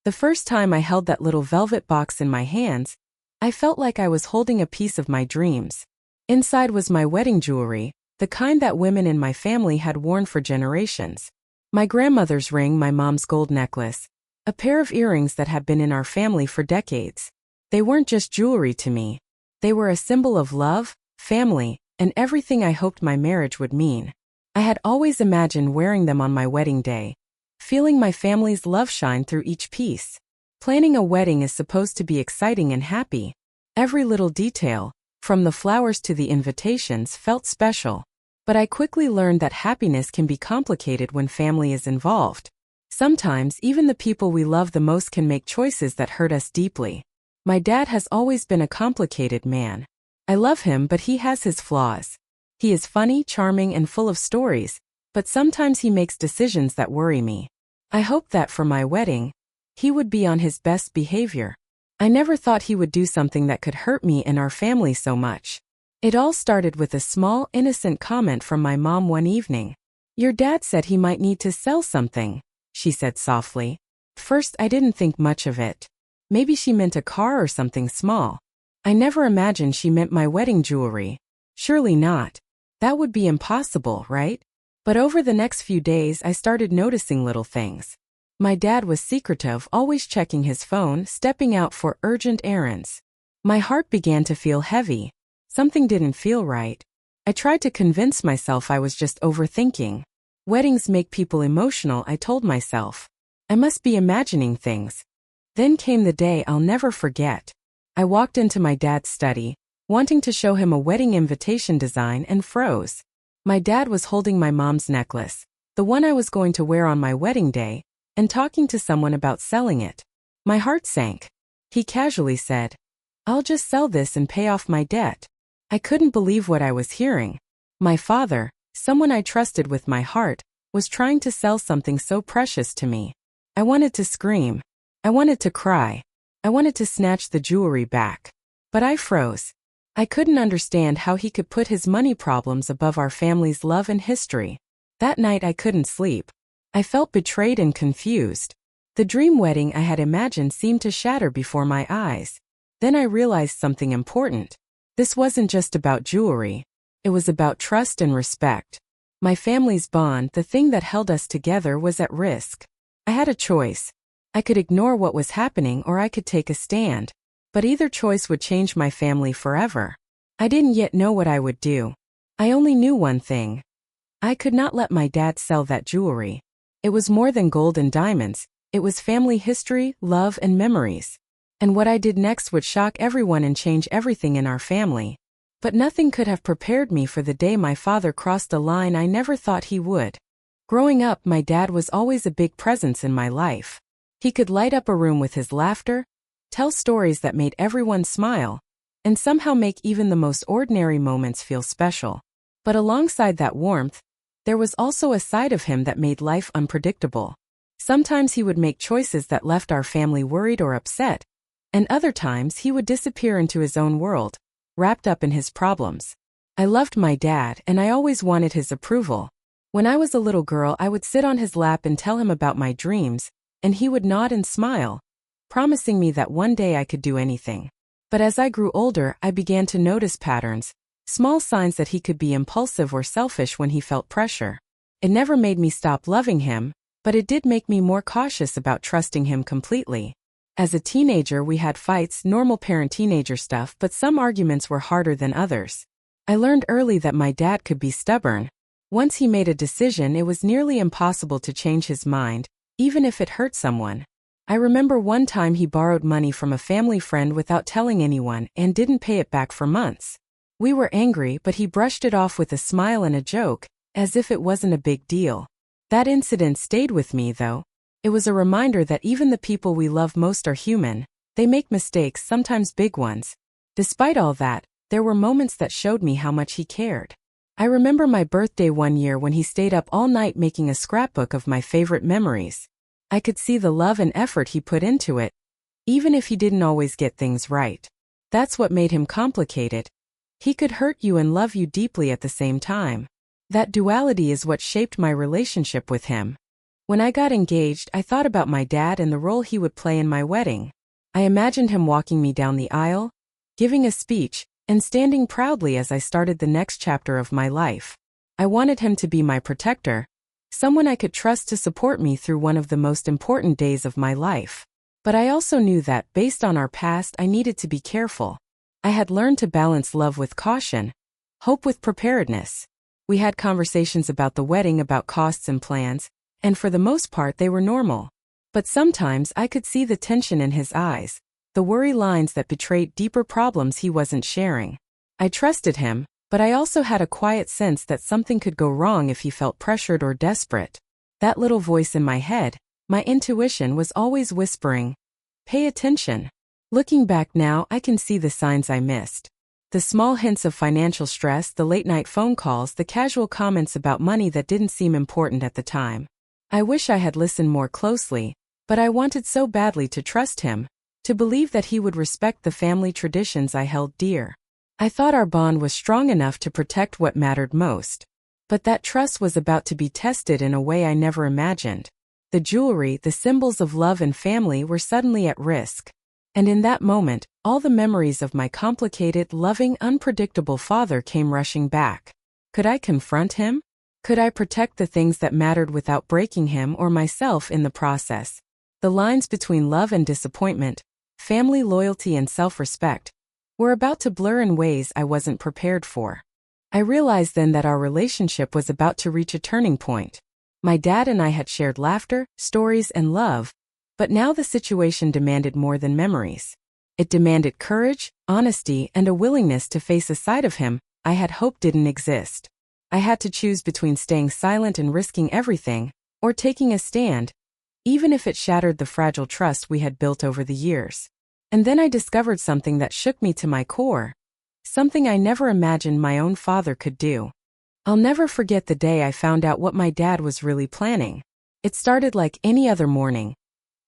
The first time I held that little velvet box in my hands, I felt like I was holding a piece of my dreams. Inside was my wedding jewelry, the kind that women in my family had worn for generations. My grandmother's ring, my mom's gold necklace, a pair of earrings that had been in our family for decades. They weren't just jewelry to me. They were a symbol of love, family, and everything I hoped my marriage would mean. I had always imagined wearing them on my wedding day, feeling my family's love shine through each piece. Planning a wedding is supposed to be exciting and happy. Every little detail, from the flowers to the invitations, felt special. But I quickly learned that happiness can be complicated when family is involved. Sometimes even the people we love the most can make choices that hurt us deeply. My dad has always been a complicated man. I love him, but he has his flaws. He is funny, charming, and full of stories, but sometimes he makes decisions that worry me. I hoped that for my wedding, he would be on his best behavior. I never thought he would do something that could hurt me and our family so much. It all started with a small, innocent comment from my mom one evening. "Your dad said he might need to sell something," she said softly. First, I didn't think much of it. Maybe she meant a car or something small. I never imagined she meant my wedding jewelry. Surely not. That would be impossible, right? But over the next few days, I started noticing little things. My dad was secretive, always checking his phone, stepping out for urgent errands. My heart began to feel heavy. Something didn't feel right. I tried to convince myself I was just overthinking. Weddings make people emotional, I told myself. I must be imagining things. Then came the day I'll never forget. I walked into my dad's study, wanting to show him a wedding invitation design, and froze. My dad was holding my mom's necklace, the one I was going to wear on my wedding day, and talking to someone about selling it. My heart sank. He casually said, "I'll just sell this and pay off my debt." I couldn't believe what I was hearing. My father, someone I trusted with my heart, was trying to sell something so precious to me. I wanted to scream. I wanted to cry. I wanted to snatch the jewelry back. But I froze. I couldn't understand how he could put his money problems above our family's love and history. That night I couldn't sleep. I felt betrayed and confused. The dream wedding I had imagined seemed to shatter before my eyes. Then I realized something important. This wasn't just about jewelry. It was about trust and respect. My family's bond, the thing that held us together, was at risk. I had a choice. I could ignore what was happening or I could take a stand. But either choice would change my family forever. I didn't yet know what I would do. I only knew one thing. I could not let my dad sell that jewelry. It was more than gold and diamonds. It was family history, love, and memories. And what I did next would shock everyone and change everything in our family. But nothing could have prepared me for the day my father crossed a line I never thought he would. Growing up, my dad was always a big presence in my life. He could light up a room with his laughter, tell stories that made everyone smile, and somehow make even the most ordinary moments feel special. But alongside that warmth, there was also a side of him that made life unpredictable. Sometimes he would make choices that left our family worried or upset, and other times he would disappear into his own world, wrapped up in his problems. I loved my dad, and I always wanted his approval. When I was a little girl, I would sit on his lap and tell him about my dreams, and he would nod and smile, promising me that one day I could do anything. But as I grew older, I began to notice patterns, small signs that he could be impulsive or selfish when he felt pressure. It never made me stop loving him, but it did make me more cautious about trusting him completely. As a teenager, we had fights, normal parent-teenager stuff, but some arguments were harder than others. I learned early that my dad could be stubborn. Once he made a decision, it was nearly impossible to change his mind, even if it hurt someone. I remember one time he borrowed money from a family friend without telling anyone and didn't pay it back for months. We were angry, but he brushed it off with a smile and a joke, as if it wasn't a big deal. That incident stayed with me, though. It was a reminder that even the people we love most are human. They make mistakes, sometimes big ones. Despite all that, there were moments that showed me how much he cared. I remember my birthday one year when he stayed up all night making a scrapbook of my favorite memories. I could see the love and effort he put into it, even if he didn't always get things right. That's what made him complicated. He could hurt you and love you deeply at the same time. That duality is what shaped my relationship with him. When I got engaged, I thought about my dad and the role he would play in my wedding. I imagined him walking me down the aisle, giving a speech, and standing proudly as I started the next chapter of my life. I wanted him to be my protector, someone I could trust to support me through one of the most important days of my life. But I also knew that, based on our past, I needed to be careful. I had learned to balance love with caution, hope with preparedness. We had conversations about the wedding, about costs and plans, and for the most part they were normal. But sometimes I could see the tension in his eyes, the worry lines that betrayed deeper problems he wasn't sharing. I trusted him, but I also had a quiet sense that something could go wrong if he felt pressured or desperate. That little voice in my head, my intuition, was always whispering, "Pay attention." Looking back now, I can see the signs I missed. The small hints of financial stress, the late-night phone calls, the casual comments about money that didn't seem important at the time. I wish I had listened more closely, but I wanted so badly to trust him, to believe that he would respect the family traditions I held dear. I thought our bond was strong enough to protect what mattered most. But that trust was about to be tested in a way I never imagined. The jewelry, the symbols of love and family, were suddenly at risk. And in that moment, all the memories of my complicated, loving, unpredictable father came rushing back. Could I confront him? Could I protect the things that mattered without breaking him or myself in the process? The lines between love and disappointment, family loyalty and self-respect, were about to blur in ways I wasn't prepared for. I realized then that our relationship was about to reach a turning point. My dad and I had shared laughter, stories, and love, but now the situation demanded more than memories. It demanded courage, honesty, and a willingness to face a side of him I had hoped didn't exist. I had to choose between staying silent and risking everything, or taking a stand, even if it shattered the fragile trust we had built over the years. And then I discovered something that shook me to my core, something I never imagined my own father could do. I'll never forget the day I found out what my dad was really planning. It started like any other morning.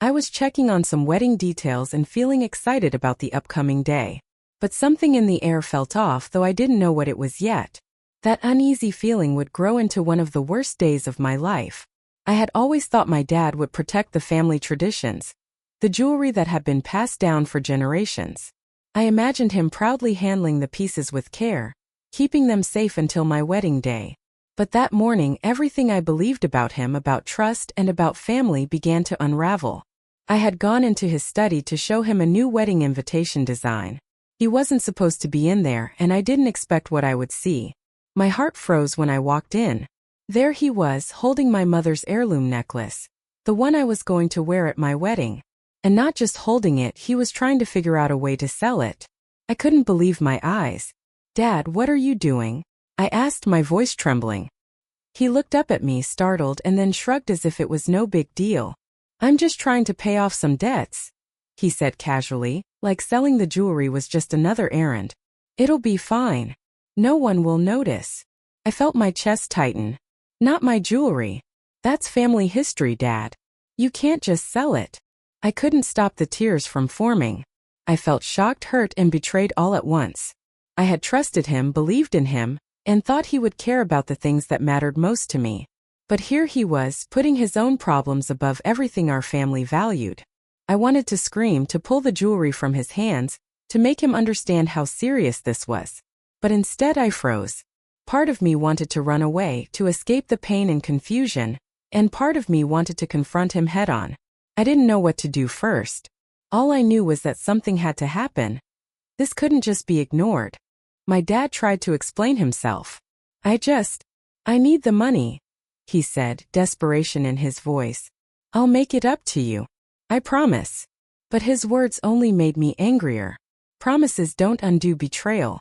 I was checking on some wedding details and feeling excited about the upcoming day. But something in the air felt off, though I didn't know what it was yet. That uneasy feeling would grow into one of the worst days of my life. I had always thought my dad would protect the family traditions, the jewelry that had been passed down for generations. I imagined him proudly handling the pieces with care, keeping them safe until my wedding day. But that morning, everything I believed about him, about trust and about family, began to unravel. I had gone into his study to show him a new wedding invitation design. He wasn't supposed to be in there, and I didn't expect what I would see. My heart froze when I walked in. There he was, holding my mother's heirloom necklace, the one I was going to wear at my wedding. And not just holding it, he was trying to figure out a way to sell it. I couldn't believe my eyes. "Dad, what are you doing?" I asked, my voice trembling. He looked up at me, startled, and then shrugged as if it was no big deal. "I'm just trying to pay off some debts," he said casually, like selling the jewelry was just another errand. "It'll be fine. No one will notice." I felt my chest tighten. "Not my jewelry. That's family history, Dad. You can't just sell it." I couldn't stop the tears from forming. I felt shocked, hurt, and betrayed all at once. I had trusted him, believed in him, and thought he would care about the things that mattered most to me. But here he was, putting his own problems above everything our family valued. I wanted to scream, to pull the jewelry from his hands, to make him understand how serious this was. But instead I froze. Part of me wanted to run away, to escape the pain and confusion, and part of me wanted to confront him head-on. I didn't know what to do first. All I knew was that something had to happen. This couldn't just be ignored. My dad tried to explain himself. I need the money," he said, desperation in his voice. "I'll make it up to you. I promise." But his words only made me angrier. Promises don't undo betrayal.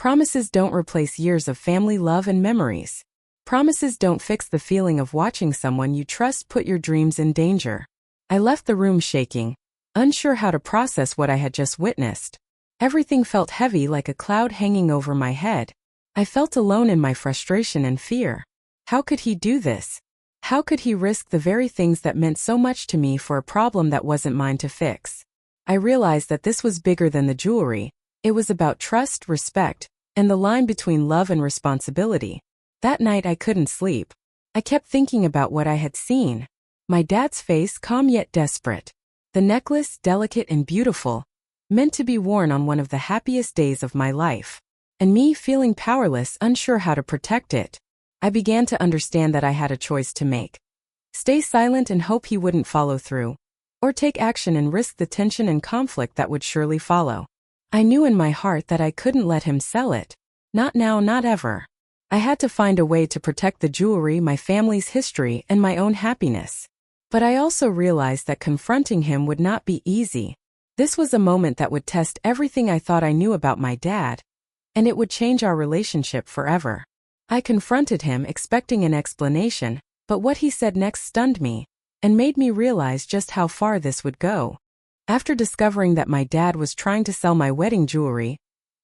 Promises don't replace years of family love and memories. Promises don't fix the feeling of watching someone you trust put your dreams in danger. I left the room shaking, unsure how to process what I had just witnessed. Everything felt heavy, like a cloud hanging over my head. I felt alone in my frustration and fear. How could he do this? How could he risk the very things that meant so much to me for a problem that wasn't mine to fix? I realized that this was bigger than the jewelry. It was about trust, respect, and the line between love and responsibility. That night I couldn't sleep. I kept thinking about what I had seen. My dad's face calm yet desperate. The necklace delicate and beautiful, meant to be worn on one of the happiest days of my life. And me feeling powerless, unsure how to protect it. I began to understand that I had a choice to make. Stay silent and hope he wouldn't follow through, or take action and risk the tension and conflict that would surely follow. I knew in my heart that I couldn't let him sell it. Not now, not ever. I had to find a way to protect the jewelry, my family's history, and my own happiness. But I also realized that confronting him would not be easy. This was a moment that would test everything I thought I knew about my dad, and it would change our relationship forever. I confronted him, expecting an explanation, but what he said next stunned me, and made me realize just how far this would go. After discovering that my dad was trying to sell my wedding jewelry,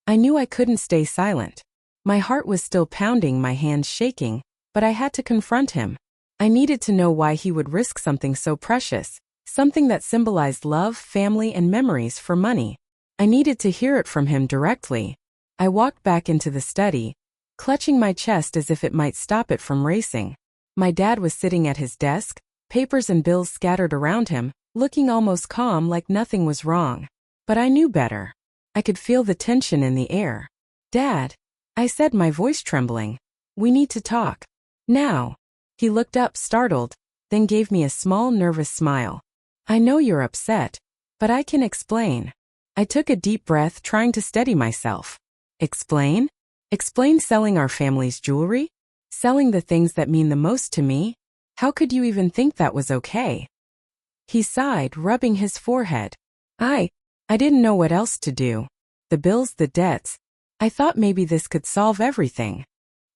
I knew I couldn't stay silent. My heart was still pounding, my hands shaking, but I had to confront him. I needed to know why he would risk something so precious, something that symbolized love, family, and memories for money. I needed to hear it from him directly. I walked back into the study, clutching my chest as if it might stop it from racing. My dad was sitting at his desk, papers and bills scattered around him, looking almost calm, like nothing was wrong. But I knew better. I could feel the tension in the air. "Dad," I said, my voice trembling. "We need to talk. Now." He looked up, startled, then gave me a small, nervous smile. "I know you're upset, but I can explain." I took a deep breath, trying to steady myself. "Explain? Explain selling our family's jewelry? Selling the things that mean the most to me? How could you even think that was okay?" He sighed, rubbing his forehead. I didn't know what else to do. The bills, the debts. I thought maybe this could solve everything."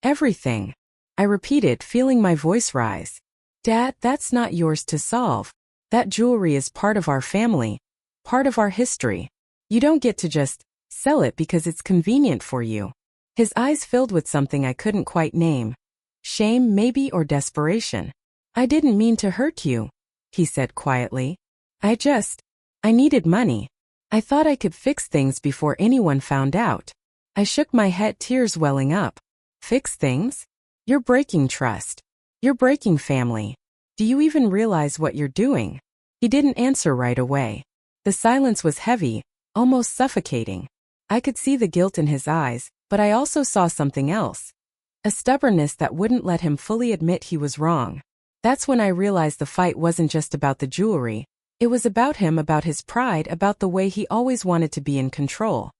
"Everything," I repeated, feeling my voice rise. "Dad, that's not yours to solve. That jewelry is part of our family, part of our history. You don't get to just sell it because it's convenient for you." His eyes filled with something I couldn't quite name. Shame, maybe, or desperation. "I didn't mean to hurt you," he said quietly. I needed money. I thought I could fix things before anyone found out." I shook my head, tears welling up. "Fix things? You're breaking trust. You're breaking family. Do you even realize what you're doing?" He didn't answer right away. The silence was heavy, almost suffocating. I could see the guilt in his eyes, but I also saw something else. A stubbornness that wouldn't let him fully admit he was wrong. That's when I realized the fight wasn't just about the jewelry. It was about him, about his pride, about the way he always wanted to be in control.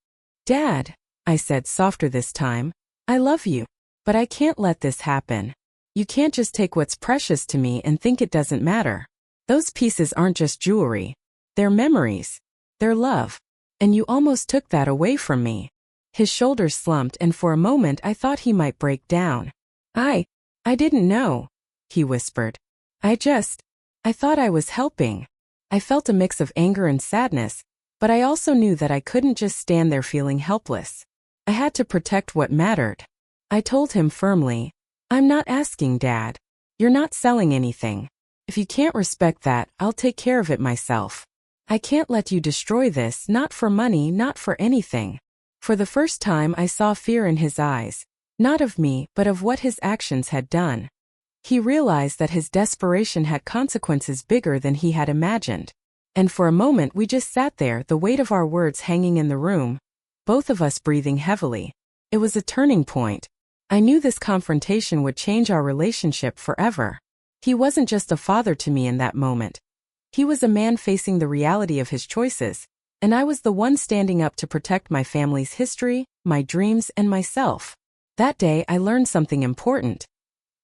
"Dad," I said, softer this time, "I love you, but I can't let this happen. You can't just take what's precious to me and think it doesn't matter. Those pieces aren't just jewelry. They're memories. They're love. And you almost took that away from me." His shoulders slumped, and for a moment I thought he might break down. I didn't know," he whispered. I thought I was helping." I felt a mix of anger and sadness, but I also knew that I couldn't just stand there feeling helpless. I had to protect what mattered. I told him firmly, "I'm not asking, Dad. You're not selling anything. If you can't respect that, I'll take care of it myself. I can't let you destroy this, not for money, not for anything." For the first time I saw fear in his eyes, not of me, but of what his actions had done. He realized that his desperation had consequences bigger than he had imagined. And for a moment we just sat there, the weight of our words hanging in the room, both of us breathing heavily. It was a turning point. I knew this confrontation would change our relationship forever. He wasn't just a father to me in that moment. He was a man facing the reality of his choices, and I was the one standing up to protect my family's history, my dreams, and myself. That day I learned something important.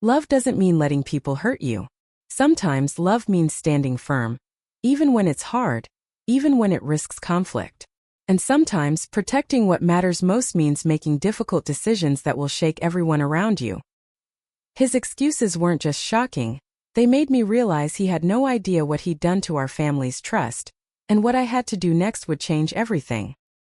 Love doesn't mean letting people hurt you. Sometimes love means standing firm, even when it's hard, even when it risks conflict. And sometimes protecting what matters most means making difficult decisions that will shake everyone around you. His excuses weren't just shocking, they made me realize he had no idea what he'd done to our family's trust, and what I had to do next would change everything.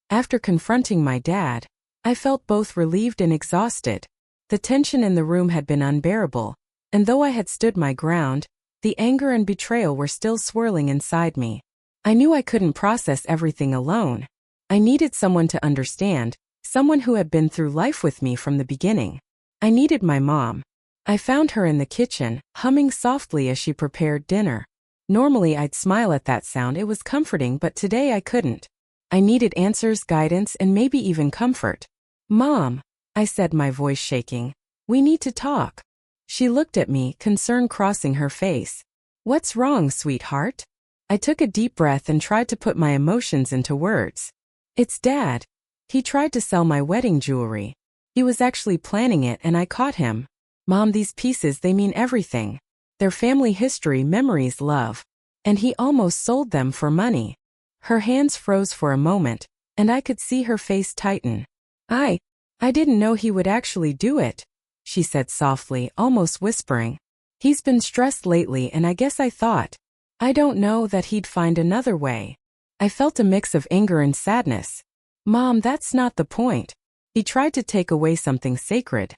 After confronting my dad, I felt both relieved and exhausted. The tension in the room had been unbearable, and though I had stood my ground, the anger and betrayal were still swirling inside me. I knew I couldn't process everything alone. I needed someone to understand, someone who had been through life with me from the beginning. I needed my mom. I found her in the kitchen, humming softly as she prepared dinner. Normally I'd smile at that sound, it was comforting, but today I couldn't. I needed answers, guidance, and maybe even comfort. "Mom," I said, my voice shaking, "we need to talk." She looked at me, concern crossing her face. "What's wrong, sweetheart?" I took a deep breath and tried to put my emotions into words. "It's Dad. He tried to sell my wedding jewelry. He was actually planning it and I caught him. Mom, these pieces, they mean everything. Their family history, memories, love. And he almost sold them for money." Her hands froze for a moment, and I could see her face tighten. I didn't know he would actually do it," she said softly, almost whispering. "He's been stressed lately and I guess I thought, I don't know, that he'd find another way." I felt a mix of anger and sadness. "Mom, that's not the point. He tried to take away something sacred.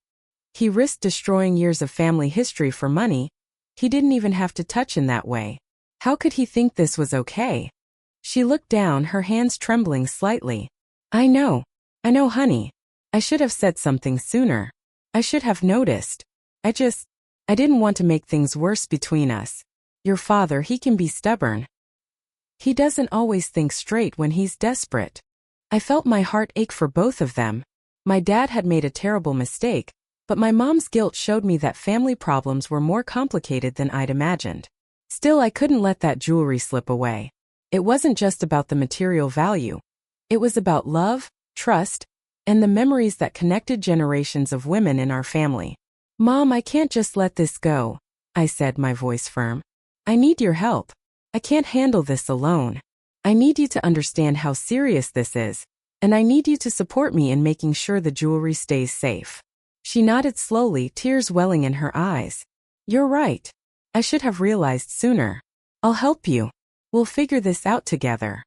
He risked destroying years of family history for money. He didn't even have to touch in that way. How could he think this was okay?" She looked down, her hands trembling slightly. I know, honey. I should have said something sooner. I should have noticed. I didn't want to make things worse between us. Your father, he can be stubborn. He doesn't always think straight when he's desperate." I felt my heart ache for both of them. My dad had made a terrible mistake, but my mom's guilt showed me that family problems were more complicated than I'd imagined. Still, I couldn't let that jewelry slip away. It wasn't just about the material value. It was about love, trust, and the memories that connected generations of women in our family. "Mom, I can't just let this go," I said, my voice firm. "I need your help. I can't handle this alone. I need you to understand how serious this is, and I need you to support me in making sure the jewelry stays safe." She nodded slowly, tears welling in her eyes. "You're right. I should have realized sooner. I'll help you. We'll figure this out together."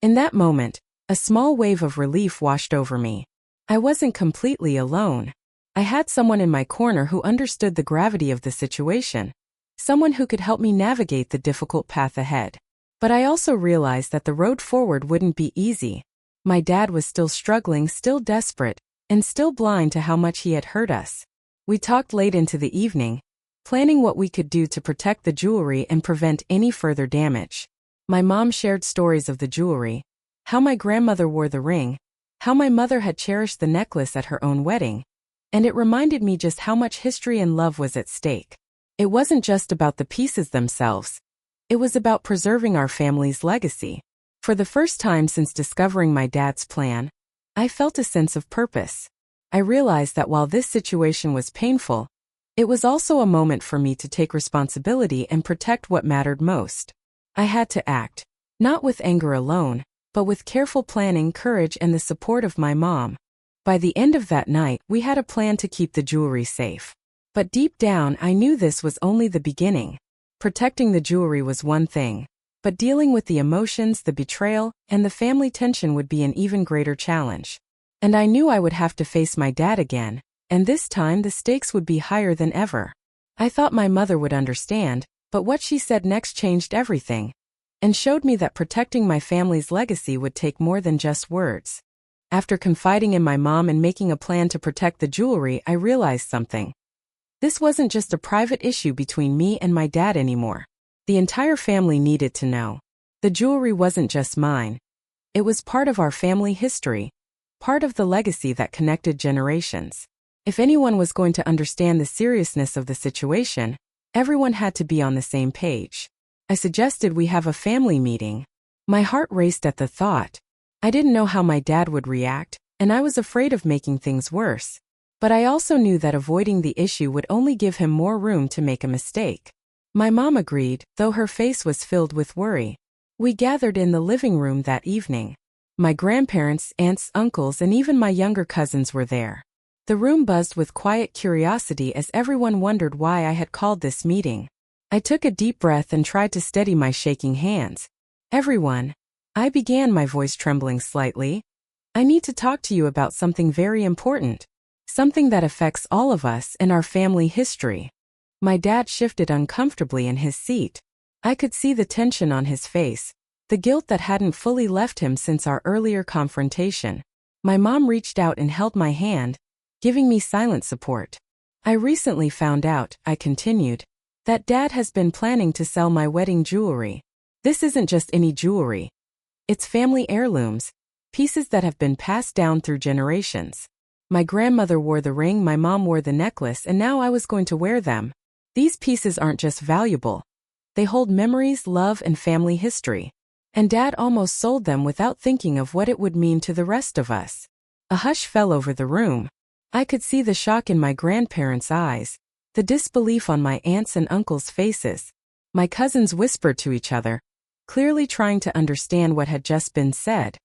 In that moment, a small wave of relief washed over me. I wasn't completely alone. I had someone in my corner who understood the gravity of the situation, someone who could help me navigate the difficult path ahead. But I also realized that the road forward wouldn't be easy. My dad was still struggling, still desperate, and still blind to how much he had hurt us. We talked late into the evening, planning what we could do to protect the jewelry and prevent any further damage. My mom shared stories of the jewelry, how my grandmother wore the ring, how my mother had cherished the necklace at her own wedding, and it reminded me just how much history and love was at stake. It wasn't just about the pieces themselves. It was about preserving our family's legacy. For the first time since discovering my dad's plan, I felt a sense of purpose. I realized that while this situation was painful, it was also a moment for me to take responsibility and protect what mattered most. I had to act, not with anger alone, but with careful planning, courage, and the support of my mom. By the end of that night, we had a plan to keep the jewelry safe. But deep down, I knew this was only the beginning. Protecting the jewelry was one thing, but dealing with the emotions, the betrayal, and the family tension would be an even greater challenge. And I knew I would have to face my dad again, and this time the stakes would be higher than ever. I thought my mother would understand, but what she said next changed everything, and showed me that protecting my family's legacy would take more than just words. After confiding in my mom and making a plan to protect the jewelry, I realized something. This wasn't just a private issue between me and my dad anymore. The entire family needed to know. The jewelry wasn't just mine. It was part of our family history, part of the legacy that connected generations. If anyone was going to understand the seriousness of the situation, everyone had to be on the same page. I suggested we have a family meeting. My heart raced at the thought. I didn't know how my dad would react, and I was afraid of making things worse. But I also knew that avoiding the issue would only give him more room to make a mistake. My mom agreed, though her face was filled with worry. We gathered in the living room that evening. My grandparents, aunts, uncles, and even my younger cousins were there. The room buzzed with quiet curiosity as everyone wondered why I had called this meeting. I took a deep breath and tried to steady my shaking hands. "Everyone," I began, my voice trembling slightly, "I need to talk to you about something very important. Something that affects all of us and our family history." My dad shifted uncomfortably in his seat. I could see the tension on his face, the guilt that hadn't fully left him since our earlier confrontation. My mom reached out and held my hand, giving me silent support. I recently found out, I continued, that Dad has been planning to sell my wedding jewelry. This isn't just any jewelry. It's family heirlooms, pieces that have been passed down through generations. My grandmother wore the ring, my mom wore the necklace, and now I was going to wear them. These pieces aren't just valuable. They hold memories, love, and family history. And Dad almost sold them without thinking of what it would mean to the rest of us. A hush fell over the room. I could see the shock in my grandparents' eyes, the disbelief on my aunts' and uncles' faces. My cousins whispered to each other, clearly trying to understand what had just been said.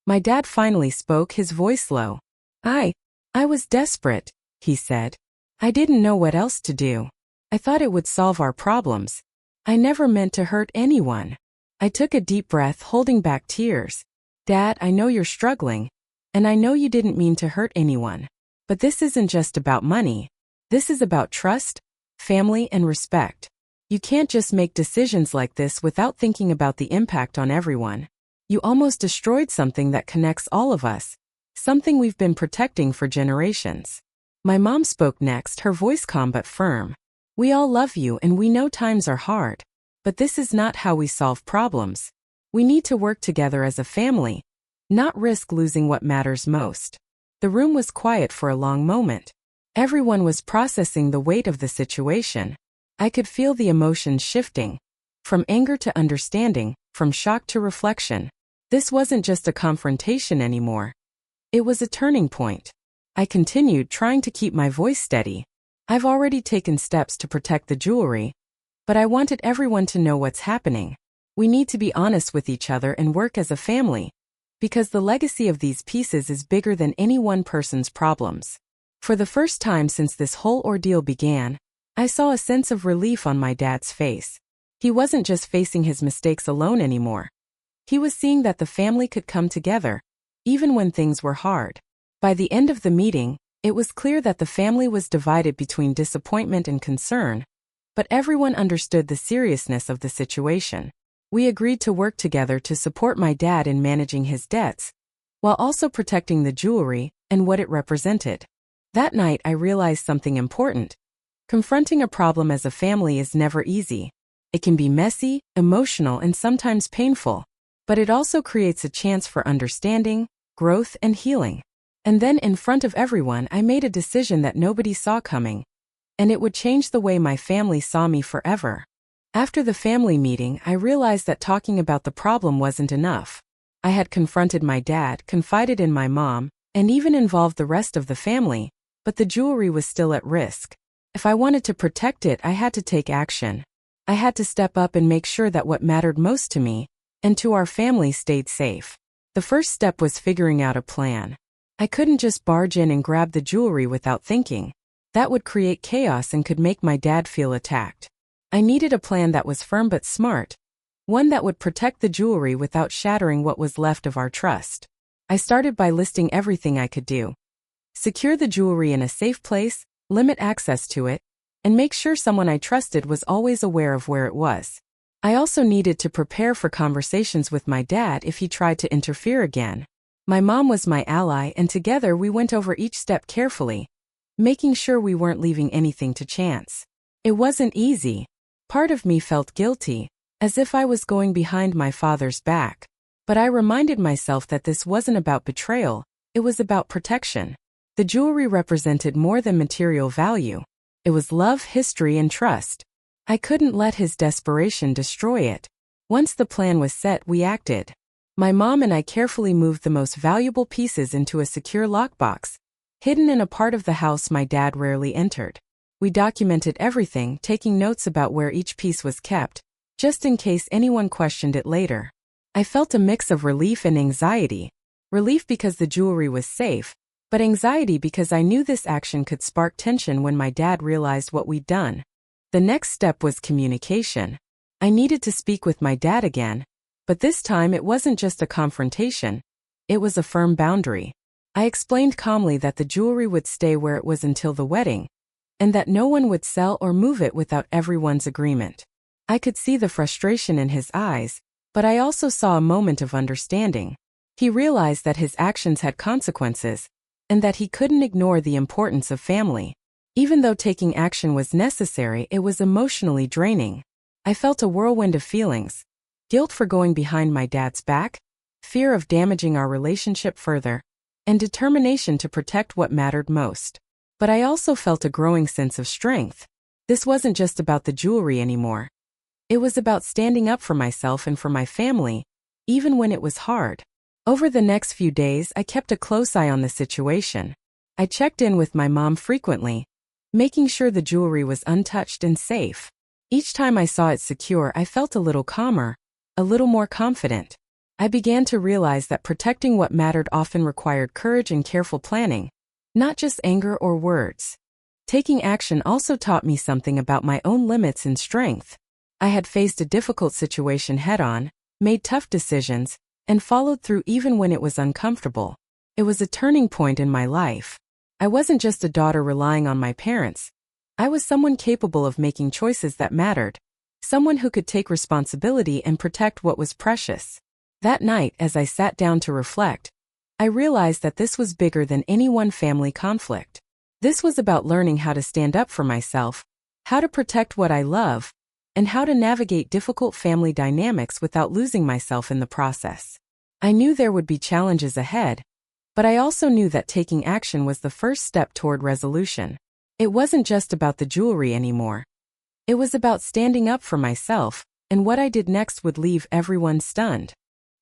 My dad finally spoke, his voice low. I was desperate, he said. I didn't know what else to do. I thought it would solve our problems. I never meant to hurt anyone. I took a deep breath, holding back tears. Dad, I know you're struggling, and I know you didn't mean to hurt anyone. But this isn't just about money. This is about trust, family, and respect. You can't just make decisions like this without thinking about the impact on everyone. You almost destroyed something that connects all of us, something we've been protecting for generations. My mom spoke next, her voice calm but firm. We all love you and we know times are hard. But this is not how we solve problems. We need to work together as a family, not risk losing what matters most. The room was quiet for a long moment. Everyone was processing the weight of the situation. I could feel the emotions shifting, from anger to understanding, from shock to reflection. This wasn't just a confrontation anymore. It was a turning point. I continued, trying to keep my voice steady. I've already taken steps to protect the jewelry, but I wanted everyone to know what's happening. We need to be honest with each other and work as a family, because the legacy of these pieces is bigger than any one person's problems. For the first time since this whole ordeal began, I saw a sense of relief on my dad's face. He wasn't just facing his mistakes alone anymore. He was seeing that the family could come together, even when things were hard. By the end of the meeting, it was clear that the family was divided between disappointment and concern, but everyone understood the seriousness of the situation. We agreed to work together to support my dad in managing his debts, while also protecting the jewelry and what it represented. That night I realized something important. Confronting a problem as a family is never easy. It can be messy, emotional, and sometimes painful, but it also creates a chance for understanding, growth, and healing. And then in front of everyone, I made a decision that nobody saw coming, and it would change the way my family saw me forever. After the family meeting, I realized that talking about the problem wasn't enough. I had confronted my dad, confided in my mom, and even involved the rest of the family, but the jewelry was still at risk. If I wanted to protect it, I had to take action. I had to step up and make sure that what mattered most to me and to our family stayed safe. The first step was figuring out a plan. I couldn't just barge in and grab the jewelry without thinking. That would create chaos and could make my dad feel attacked. I needed a plan that was firm but smart, one that would protect the jewelry without shattering what was left of our trust. I started by listing everything I could do. Secure the jewelry in a safe place, limit access to it, and make sure someone I trusted was always aware of where it was. I also needed to prepare for conversations with my dad if he tried to interfere again. My mom was my ally, and together we went over each step carefully, making sure we weren't leaving anything to chance. It wasn't easy. Part of me felt guilty, as if I was going behind my father's back. But I reminded myself that this wasn't about betrayal, it was about protection. The jewelry represented more than material value. It was love, history, and trust. I couldn't let his desperation destroy it. Once the plan was set, we acted. My mom and I carefully moved the most valuable pieces into a secure lockbox, hidden in a part of the house my dad rarely entered. We documented everything, taking notes about where each piece was kept, just in case anyone questioned it later. I felt a mix of relief and anxiety. Relief because the jewelry was safe, but anxiety because I knew this action could spark tension when my dad realized what we'd done. The next step was communication. I needed to speak with my dad again, but this time it wasn't just a confrontation. It was a firm boundary. I explained calmly that the jewelry would stay where it was until the wedding, and that no one would sell or move it without everyone's agreement. I could see the frustration in his eyes, but I also saw a moment of understanding. He realized that his actions had consequences, and that he couldn't ignore the importance of family. Even though taking action was necessary, it was emotionally draining. I felt a whirlwind of feelings: guilt for going behind my dad's back, fear of damaging our relationship further, and determination to protect what mattered most. But I also felt a growing sense of strength. This wasn't just about the jewelry anymore. It was about standing up for myself and for my family, even when it was hard. Over the next few days, I kept a close eye on the situation. I checked in with my mom frequently, making sure the jewelry was untouched and safe. Each time I saw it secure, I felt a little calmer, a little more confident. I began to realize that protecting what mattered often required courage and careful planning, not just anger or words. Taking action also taught me something about my own limits and strength. I had faced a difficult situation head-on, made tough decisions, and followed through even when it was uncomfortable. It was a turning point in my life. I wasn't just a daughter relying on my parents. I was someone capable of making choices that mattered, someone who could take responsibility and protect what was precious. That night, as I sat down to reflect, I realized that this was bigger than any one family conflict. This was about learning how to stand up for myself, how to protect what I love, and how to navigate difficult family dynamics without losing myself in the process. I knew there would be challenges ahead, but I also knew that taking action was the first step toward resolution. It wasn't just about the jewelry anymore. It was about standing up for myself, and what I did next would leave everyone stunned.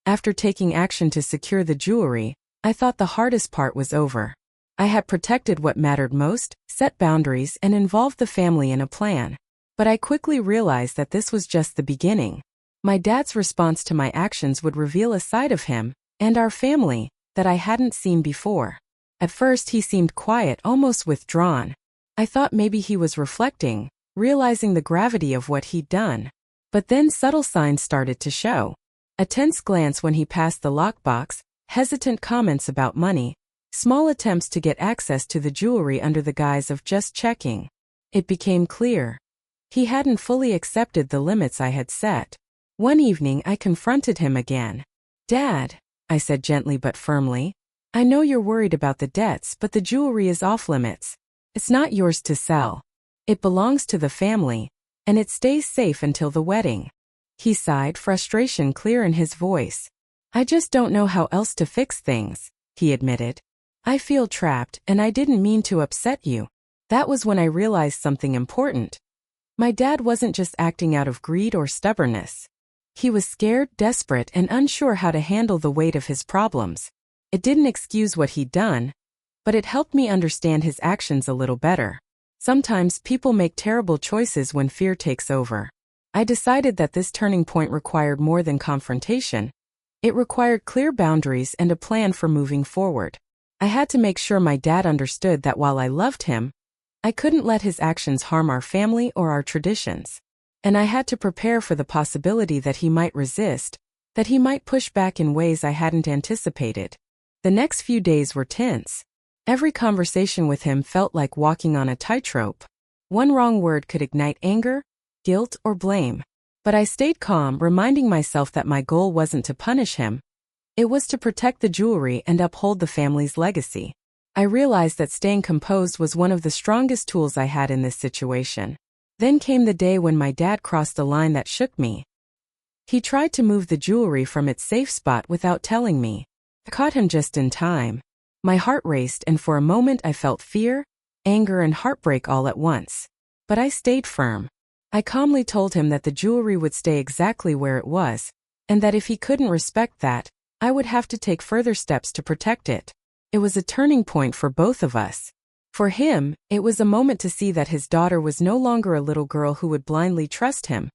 After taking action to secure the jewelry, I thought the hardest part was over. I had protected what mattered most, set boundaries, and involved the family in a plan. But I quickly realized that this was just the beginning. My dad's response to my actions would reveal a side of him, and our family, that I hadn't seen before. At first he seemed quiet, almost withdrawn. I thought maybe he was reflecting, realizing the gravity of what he'd done. But then subtle signs started to show. A tense glance when he passed the lockbox, hesitant comments about money, small attempts to get access to the jewelry under the guise of just checking. It became clear. He hadn't fully accepted the limits I had set. One evening I confronted him again. "Dad," I said gently but firmly, "I know you're worried about the debts, but the jewelry is off limits. It's not yours to sell. It belongs to the family, and it stays safe until the wedding." He sighed, frustration clear in his voice. "I just don't know how else to fix things," he admitted. "I feel trapped, and I didn't mean to upset you." That was when I realized something important. My dad wasn't just acting out of greed or stubbornness. He was scared, desperate, and unsure how to handle the weight of his problems. It didn't excuse what he'd done, but it helped me understand his actions a little better. Sometimes people make terrible choices when fear takes over. I decided that this turning point required more than confrontation. It required clear boundaries and a plan for moving forward. I had to make sure my dad understood that while I loved him, I couldn't let his actions harm our family or our traditions. And I had to prepare for the possibility that he might resist, that he might push back in ways I hadn't anticipated. The next few days were tense. Every conversation with him felt like walking on a tightrope. One wrong word could ignite anger, guilt, or blame. But I stayed calm, reminding myself that my goal wasn't to punish him. It was to protect the jewelry and uphold the family's legacy. I realized that staying composed was one of the strongest tools I had in this situation. Then came the day when my dad crossed a line that shook me. He tried to move the jewelry from its safe spot without telling me. I caught him just in time. My heart raced, and for a moment I felt fear, anger, and heartbreak all at once. But I stayed firm. I calmly told him that the jewelry would stay exactly where it was, and that if he couldn't respect that, I would have to take further steps to protect it. It was a turning point for both of us. For him, it was a moment to see that his daughter was no longer a little girl who would blindly trust him.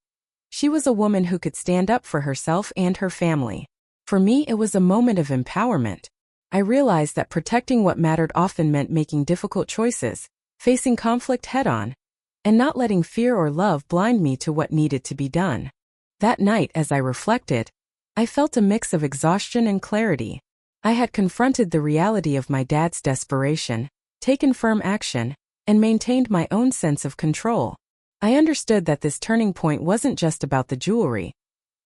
She was a woman who could stand up for herself and her family. For me, it was a moment of empowerment. I realized that protecting what mattered often meant making difficult choices, facing conflict head-on, and not letting fear or love blind me to what needed to be done. That night, as I reflected, I felt a mix of exhaustion and clarity. I had confronted the reality of my dad's desperation, taken firm action, and maintained my own sense of control. I understood that this turning point wasn't just about the jewelry.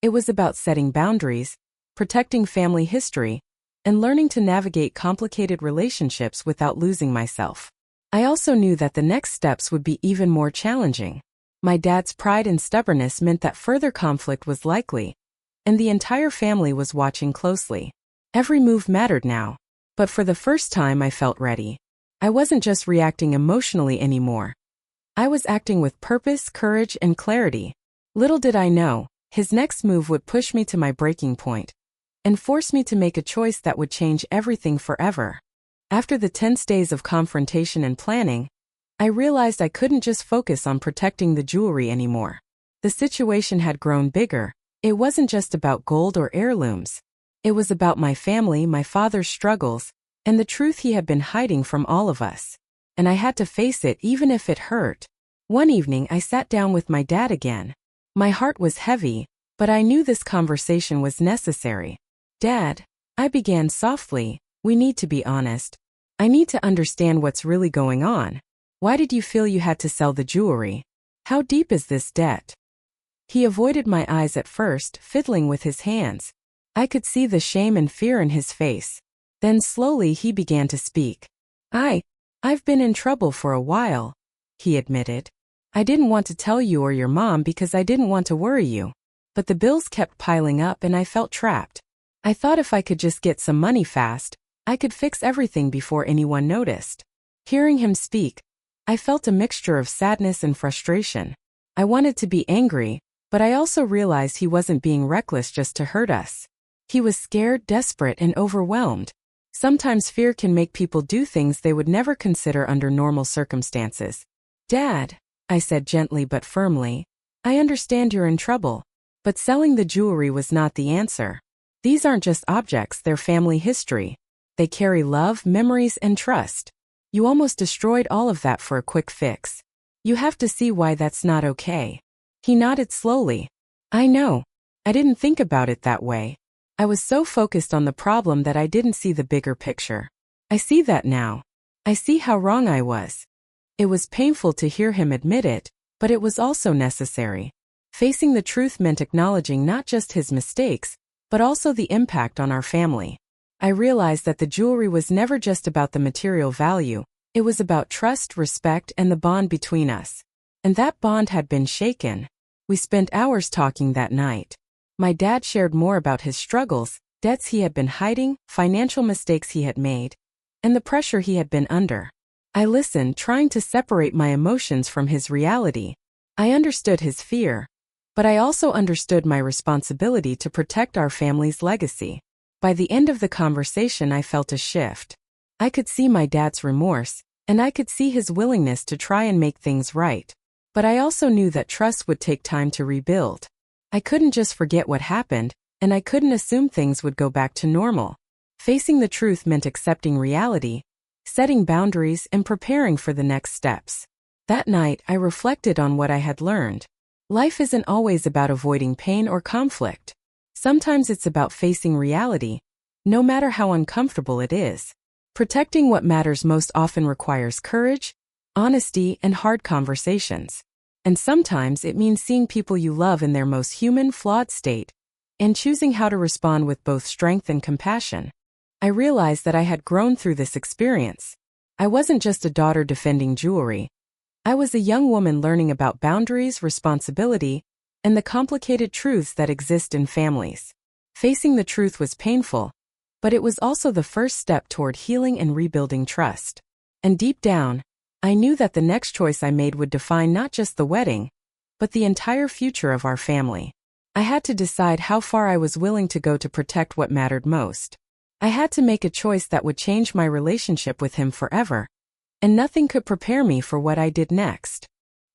It was about setting boundaries, protecting family history, and learning to navigate complicated relationships without losing myself. I also knew that the next steps would be even more challenging. My dad's pride and stubbornness meant that further conflict was likely, and the entire family was watching closely. Every move mattered now, but for the first time I felt ready. I wasn't just reacting emotionally anymore. I was acting with purpose, courage, and clarity. Little did I know, his next move would push me to my breaking point and force me to make a choice that would change everything forever. After the tense days of confrontation and planning, I realized I couldn't just focus on protecting the jewelry anymore. The situation had grown bigger. It wasn't just about gold or heirlooms. It was about my family, my father's struggles, and the truth he had been hiding from all of us. And I had to face it even if it hurt. One evening I sat down with my dad again. My heart was heavy, but I knew this conversation was necessary. "Dad," I began softly, "we need to be honest. I need to understand what's really going on. Why did you feel you had to sell the jewelry? How deep is this debt?" He avoided my eyes at first, fiddling with his hands. I could see the shame and fear in his face. Then slowly he began to speak. I've been in trouble for a while," he admitted. "I didn't want to tell you or your mom because I didn't want to worry you. But the bills kept piling up and I felt trapped. I thought if I could just get some money fast, I could fix everything before anyone noticed." Hearing him speak, I felt a mixture of sadness and frustration. I wanted to be angry, but I also realized he wasn't being reckless just to hurt us. He was scared, desperate, and overwhelmed. Sometimes fear can make people do things they would never consider under normal circumstances. "Dad," I said gently but firmly, "I understand you're in trouble, but selling the jewelry was not the answer. These aren't just objects, they're family history. They carry love, memories, and trust. You almost destroyed all of that for a quick fix. You have to see why that's not okay." He nodded slowly. "I know. I didn't think about it that way. I was so focused on the problem that I didn't see the bigger picture. I see that now. I see how wrong I was." It was painful to hear him admit it, but it was also necessary. Facing the truth meant acknowledging not just his mistakes, but also the impact on our family. I realized that the jewelry was never just about the material value. It was about trust, respect, and the bond between us. And that bond had been shaken. We spent hours talking that night. My dad shared more about his struggles, debts he had been hiding, financial mistakes he had made, and the pressure he had been under. I listened, trying to separate my emotions from his reality. I understood his fear, but I also understood my responsibility to protect our family's legacy. By the end of the conversation, I felt a shift. I could see my dad's remorse, and I could see his willingness to try and make things right. But I also knew that trust would take time to rebuild. I couldn't just forget what happened, and I couldn't assume things would go back to normal. Facing the truth meant accepting reality, setting boundaries, and preparing for the next steps. That night, I reflected on what I had learned. Life isn't always about avoiding pain or conflict. Sometimes it's about facing reality, no matter how uncomfortable it is. Protecting what matters most often requires courage, honesty, and hard conversations. And sometimes it means seeing people you love in their most human, flawed state, and choosing how to respond with both strength and compassion. I realized that I had grown through this experience. I wasn't just a daughter defending jewelry. I was a young woman learning about boundaries, responsibility, and the complicated truths that exist in families. Facing the truth was painful, but it was also the first step toward healing and rebuilding trust. And deep down, I knew that the next choice I made would define not just the wedding, but the entire future of our family. I had to decide how far I was willing to go to protect what mattered most. I had to make a choice that would change my relationship with him forever, and nothing could prepare me for what I did next.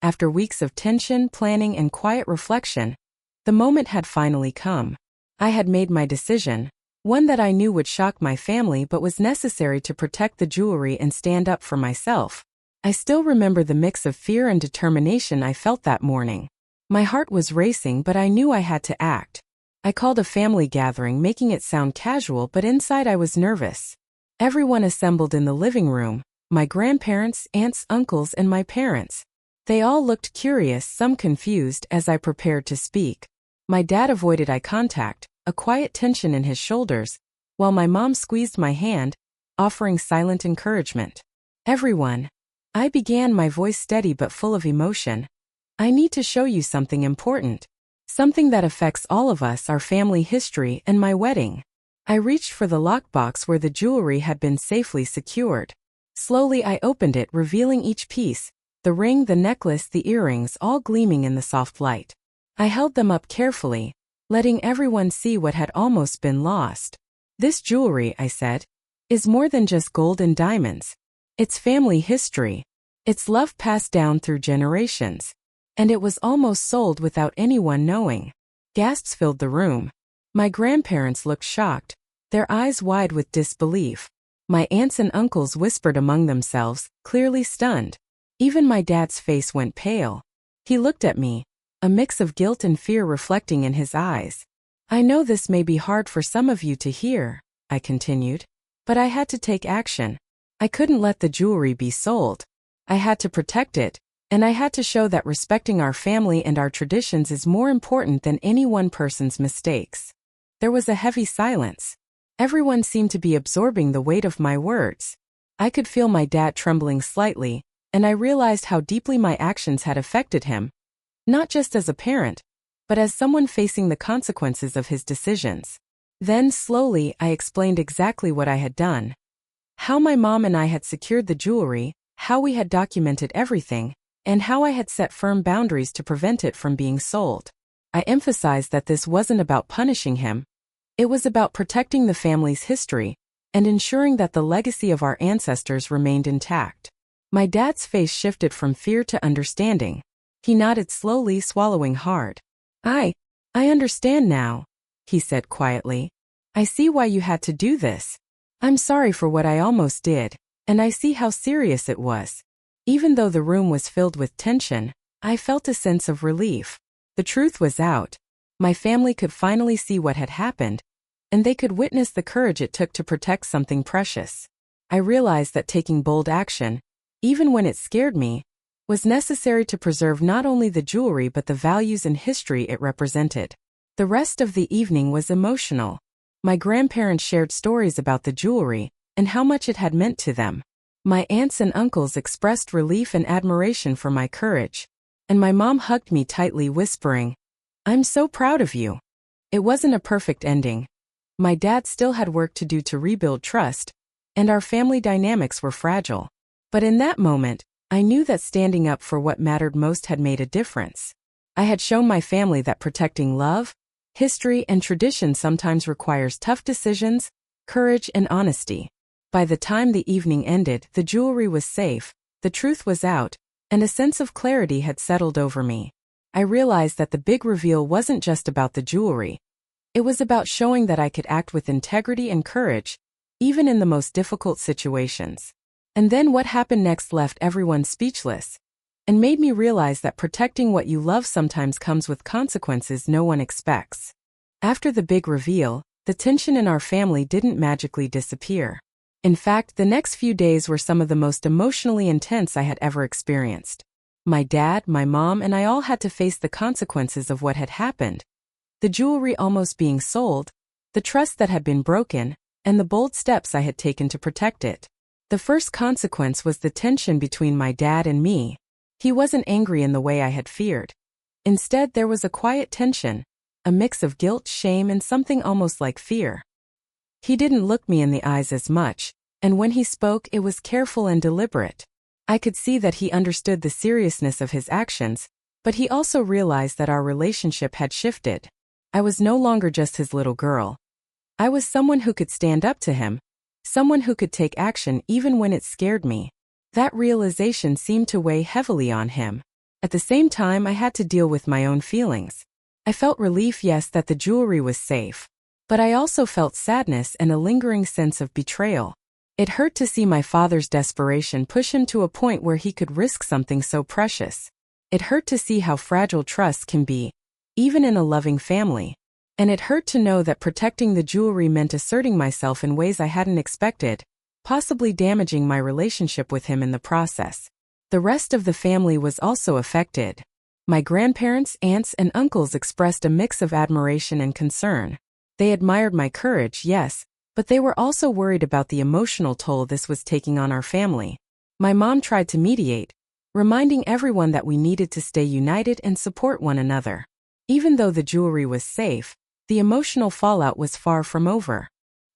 After weeks of tension, planning, and quiet reflection, the moment had finally come. I had made my decision, one that I knew would shock my family but was necessary to protect the jewelry and stand up for myself. I still remember the mix of fear and determination I felt that morning. My heart was racing, but I knew I had to act. I called a family gathering, making it sound casual, but inside I was nervous. Everyone assembled in the living room, my grandparents, aunts, uncles, and my parents. They all looked curious, some confused, as I prepared to speak. My dad avoided eye contact, a quiet tension in his shoulders, while my mom squeezed my hand, offering silent encouragement. Everyone, I began, my voice steady but full of emotion. I need to show you something important. Something that affects all of us, our family history, and my wedding. I reached for the lockbox where the jewelry had been safely secured. Slowly I opened it, revealing each piece, the ring, the necklace, the earrings, all gleaming in the soft light. I held them up carefully, letting everyone see what had almost been lost. This jewelry, I said, is more than just gold and diamonds. It's family history. It's love passed down through generations. And it was almost sold without anyone knowing. Gasps filled the room. My grandparents looked shocked, their eyes wide with disbelief. My aunts and uncles whispered among themselves, clearly stunned. Even my dad's face went pale. He looked at me, a mix of guilt and fear reflecting in his eyes. I know this may be hard for some of you to hear, I continued, but I had to take action. I couldn't let the jewelry be sold. I had to protect it, and I had to show that respecting our family and our traditions is more important than any one person's mistakes. There was a heavy silence. Everyone seemed to be absorbing the weight of my words. I could feel my dad trembling slightly, and I realized how deeply my actions had affected him, not just as a parent, but as someone facing the consequences of his decisions. Then, slowly, I explained exactly what I had done. How my mom and I had secured the jewelry, how we had documented everything, and how I had set firm boundaries to prevent it from being sold. I emphasized that this wasn't about punishing him. It was about protecting the family's history and ensuring that the legacy of our ancestors remained intact. My dad's face shifted from fear to understanding. He nodded slowly, swallowing hard. I understand now, he said quietly. I see why you had to do this. I'm sorry for what I almost did, and I see how serious it was. Even though the room was filled with tension, I felt a sense of relief. The truth was out. My family could finally see what had happened, and they could witness the courage it took to protect something precious. I realized that taking bold action, even when it scared me, was necessary to preserve not only the jewelry but the values and history it represented. The rest of the evening was emotional. My grandparents shared stories about the jewelry and how much it had meant to them. My aunts and uncles expressed relief and admiration for my courage, and my mom hugged me tightly, whispering, "I'm so proud of you." It wasn't a perfect ending. My dad still had work to do to rebuild trust, and our family dynamics were fragile. But in that moment, I knew that standing up for what mattered most had made a difference. I had shown my family that protecting love, history, and tradition sometimes requires tough decisions, courage, and honesty. By the time the evening ended, the jewelry was safe, the truth was out, and a sense of clarity had settled over me. I realized that the big reveal wasn't just about the jewelry. It was about showing that I could act with integrity and courage, even in the most difficult situations. And then what happened next left everyone speechless, and made me realize that protecting what you love sometimes comes with consequences no one expects. After the big reveal, the tension in our family didn't magically disappear. In fact, the next few days were some of the most emotionally intense I had ever experienced. My dad, my mom, and I all had to face the consequences of what had happened. The jewelry almost being sold, the trust that had been broken, and the bold steps I had taken to protect it. The first consequence was the tension between my dad and me. He wasn't angry in the way I had feared. Instead, there was a quiet tension, a mix of guilt, shame, and something almost like fear. He didn't look me in the eyes as much, and when he spoke, it was careful and deliberate. I could see that he understood the seriousness of his actions, but he also realized that our relationship had shifted. I was no longer just his little girl. I was someone who could stand up to him, someone who could take action even when it scared me. That realization seemed to weigh heavily on him. At the same time, I had to deal with my own feelings. I felt relief, yes, that the jewelry was safe. But I also felt sadness and a lingering sense of betrayal. It hurt to see my father's desperation push him to a point where he could risk something so precious. It hurt to see how fragile trust can be, even in a loving family. And it hurt to know that protecting the jewelry meant asserting myself in ways I hadn't expected, possibly damaging my relationship with him in the process. The rest of the family was also affected. My grandparents, aunts, and uncles expressed a mix of admiration and concern. They admired my courage, yes, but they were also worried about the emotional toll this was taking on our family. My mom tried to mediate, reminding everyone that we needed to stay united and support one another. Even though the jewelry was safe, the emotional fallout was far from over.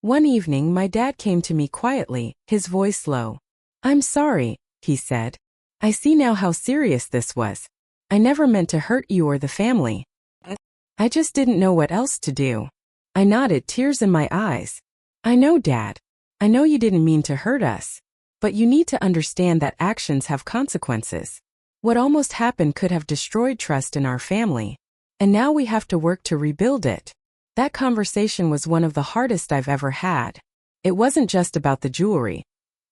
One evening, my dad came to me quietly, his voice low. "I'm sorry," he said. "I see now how serious this was. I never meant to hurt you or the family. I just didn't know what else to do." I nodded, tears in my eyes. "I know, Dad. I know you didn't mean to hurt us. But you need to understand that actions have consequences. What almost happened could have destroyed trust in our family. And now we have to work to rebuild it." That conversation was one of the hardest I've ever had. It wasn't just about the jewelry.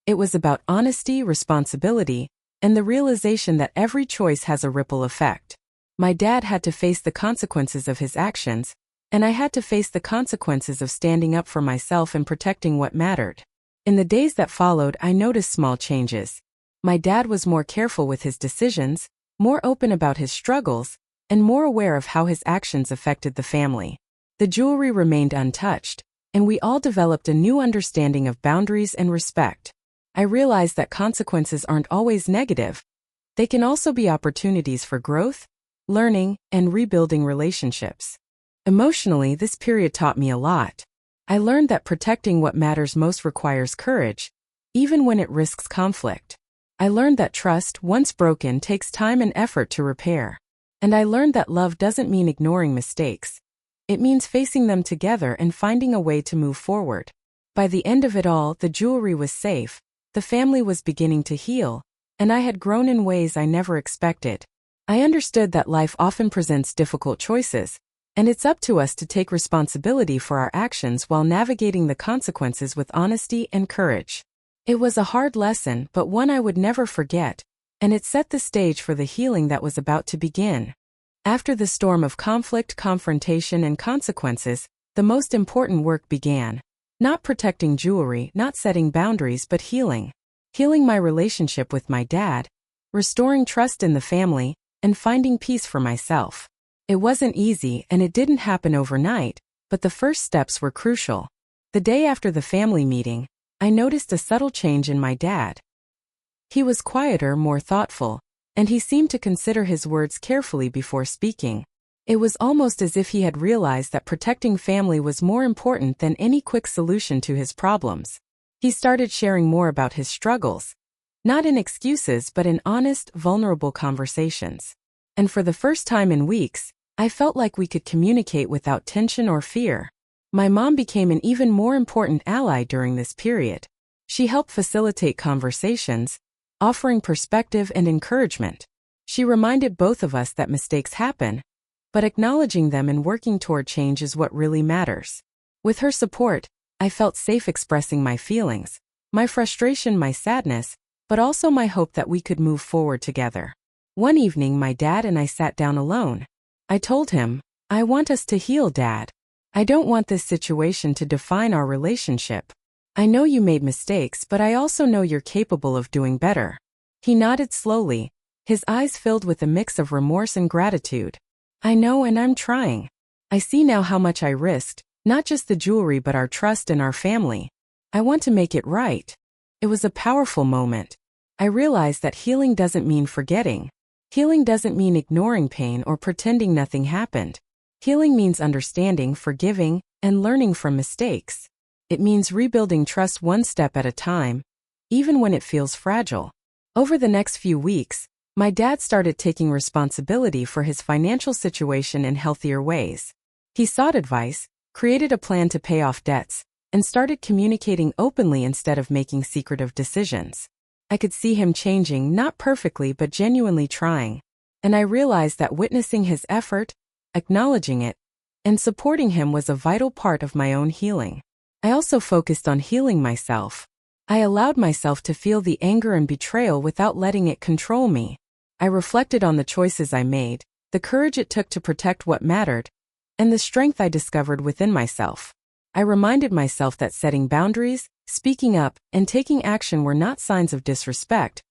It was about honesty, responsibility, and the realization that every choice has a ripple effect. My dad had to face the consequences of his actions, and I had to face the consequences of standing up for myself and protecting what mattered. In the days that followed, I noticed small changes. My dad was more careful with his decisions, more open about his struggles, and more aware of how his actions affected the family. The jewelry remained untouched, and we all developed a new understanding of boundaries and respect. I realized that consequences aren't always negative. They can also be opportunities for growth, learning, and rebuilding relationships. Emotionally, this period taught me a lot. I learned that protecting what matters most requires courage, even when it risks conflict. I learned that trust, once broken, takes time and effort to repair. And I learned that love doesn't mean ignoring mistakes. It means facing them together and finding a way to move forward. By the end of it all, the jewelry was safe, the family was beginning to heal, and I had grown in ways I never expected. I understood that life often presents difficult choices, and it's up to us to take responsibility for our actions while navigating the consequences with honesty and courage. It was a hard lesson, but one I would never forget, and it set the stage for the healing that was about to begin. After the storm of conflict, confrontation, and consequences, the most important work began. Not protecting jewelry, not setting boundaries, but healing. Healing my relationship with my dad, restoring trust in the family, and finding peace for myself. It wasn't easy, and it didn't happen overnight, but the first steps were crucial. The day after the family meeting, I noticed a subtle change in my dad. He was quieter, more thoughtful, and he seemed to consider his words carefully before speaking. It was almost as if he had realized that protecting family was more important than any quick solution to his problems. He started sharing more about his struggles, not in excuses but in honest, vulnerable conversations. And for the first time in weeks, I felt like we could communicate without tension or fear. My mom became an even more important ally during this period. She helped facilitate conversations, offering perspective and encouragement. She reminded both of us that mistakes happen, but acknowledging them and working toward change is what really matters. With her support, I felt safe expressing my feelings, my frustration, my sadness, but also my hope that we could move forward together. One evening, my dad and I sat down alone. I told him, "I want us to heal, Dad. I don't want this situation to define our relationship. I know you made mistakes, but I also know you're capable of doing better." He nodded slowly, his eyes filled with a mix of remorse and gratitude. "I know, and I'm trying. I see now how much I risked, not just the jewelry but our trust and our family. I want to make it right." It was a powerful moment. I realized that healing doesn't mean forgetting. Healing doesn't mean ignoring pain or pretending nothing happened. Healing means understanding, forgiving, and learning from mistakes. It means rebuilding trust one step at a time, even when it feels fragile. Over the next few weeks, my dad started taking responsibility for his financial situation in healthier ways. He sought advice, created a plan to pay off debts, and started communicating openly instead of making secretive decisions. I could see him changing, not perfectly but genuinely trying, and I realized that witnessing his effort, acknowledging it, and supporting him was a vital part of my own healing. I also focused on healing myself. I allowed myself to feel the anger and betrayal without letting it control me. I reflected on the choices I made, the courage it took to protect what mattered, and the strength I discovered within myself. I reminded myself that setting boundaries, speaking up, and taking action were not signs of disrespect.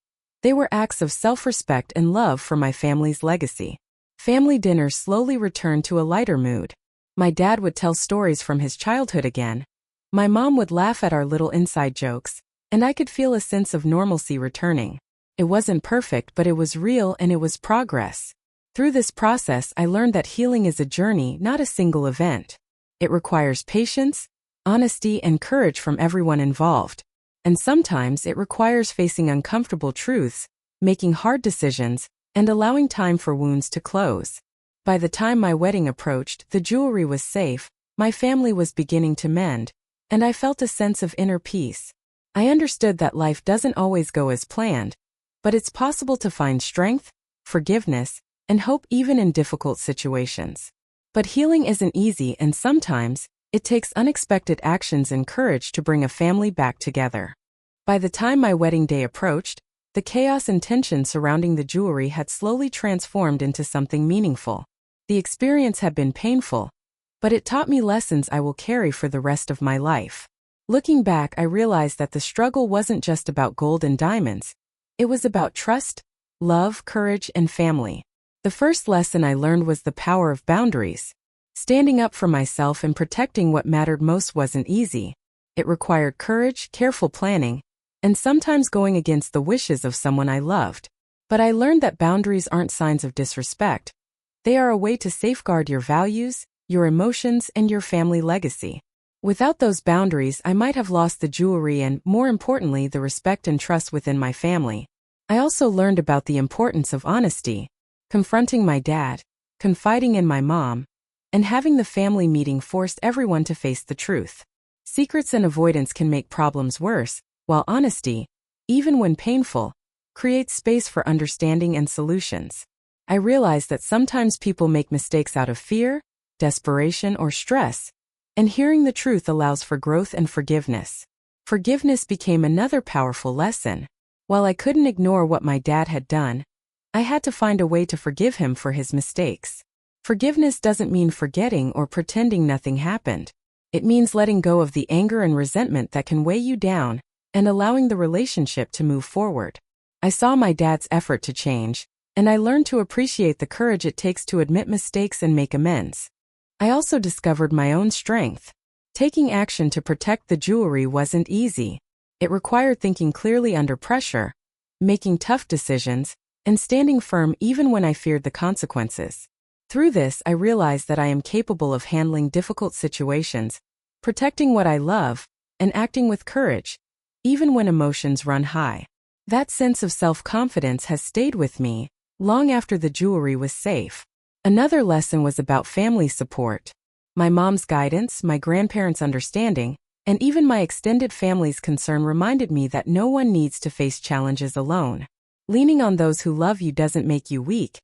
They were acts of self-respect and love for my family's legacy. Family dinners slowly returned to a lighter mood. My dad would tell stories from his childhood again. My mom would laugh at our little inside jokes, and I could feel a sense of normalcy returning. It wasn't perfect, but it was real and it was progress. Through this process, I learned that healing is a journey, not a single event. It requires patience, honesty, and courage from everyone involved. And sometimes it requires facing uncomfortable truths, making hard decisions, and allowing time for wounds to close. By the time my wedding approached, the jewelry was safe, my family was beginning to mend, and I felt a sense of inner peace. I understood that life doesn't always go as planned, but it's possible to find strength, forgiveness, and hope even in difficult situations. But healing isn't easy, and sometimes it takes unexpected actions and courage to bring a family back together. By the time my wedding day approached, the chaos and tension surrounding the jewelry had slowly transformed into something meaningful. The experience had been painful, but it taught me lessons I will carry for the rest of my life. Looking back, I realized that the struggle wasn't just about gold and diamonds. It was about trust, love, courage, and family. The first lesson I learned was the power of boundaries. Standing up for myself and protecting what mattered most wasn't easy. It required courage, careful planning, and sometimes going against the wishes of someone I loved. But I learned that boundaries aren't signs of disrespect. They are a way to safeguard your values, your emotions, and your family legacy. Without those boundaries, I might have lost the jewelry and, more importantly, the respect and trust within my family. I also learned about the importance of honesty, confronting my dad, confiding in my mom, and having the family meeting forced everyone to face the truth. Secrets and avoidance can make problems worse, while honesty, even when painful, creates space for understanding and solutions. I realized that sometimes people make mistakes out of fear, desperation, or stress, and hearing the truth allows for growth and forgiveness. Forgiveness became another powerful lesson. While I couldn't ignore what my dad had done, I had to find a way to forgive him for his mistakes. Forgiveness doesn't mean forgetting or pretending nothing happened. It means letting go of the anger and resentment that can weigh you down and allowing the relationship to move forward. I saw my dad's effort to change, and I learned to appreciate the courage it takes to admit mistakes and make amends. I also discovered my own strength. Taking action to protect the jewelry wasn't easy. It required thinking clearly under pressure, making tough decisions, and standing firm even when I feared the consequences. Through this, I realized that I am capable of handling difficult situations, protecting what I love, and acting with courage, even when emotions run high. That sense of self-confidence has stayed with me long after the jewelry was safe. Another lesson was about family support. My mom's guidance, my grandparents' understanding, and even my extended family's concern reminded me that no one needs to face challenges alone. Leaning on those who love you doesn't make you weak.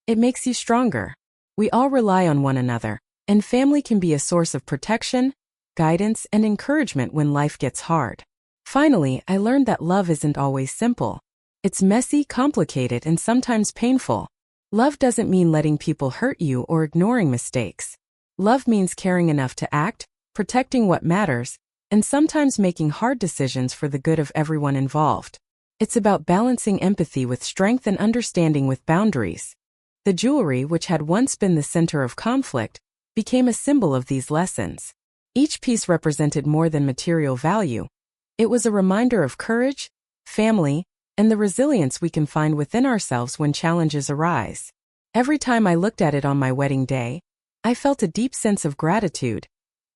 It makes you stronger. We all rely on one another, and family can be a source of protection, guidance, and encouragement when life gets hard. Finally, I learned that love isn't always simple. It's messy, complicated, and sometimes painful. Love doesn't mean letting people hurt you or ignoring mistakes. Love means caring enough to act, protecting what matters, and sometimes making hard decisions for the good of everyone involved. It's about balancing empathy with strength and understanding with boundaries. The jewelry, which had once been the center of conflict, became a symbol of these lessons. Each piece represented more than material value. It was a reminder of courage, family, and the resilience we can find within ourselves when challenges arise. Every time I looked at it on my wedding day, I felt a deep sense of gratitude,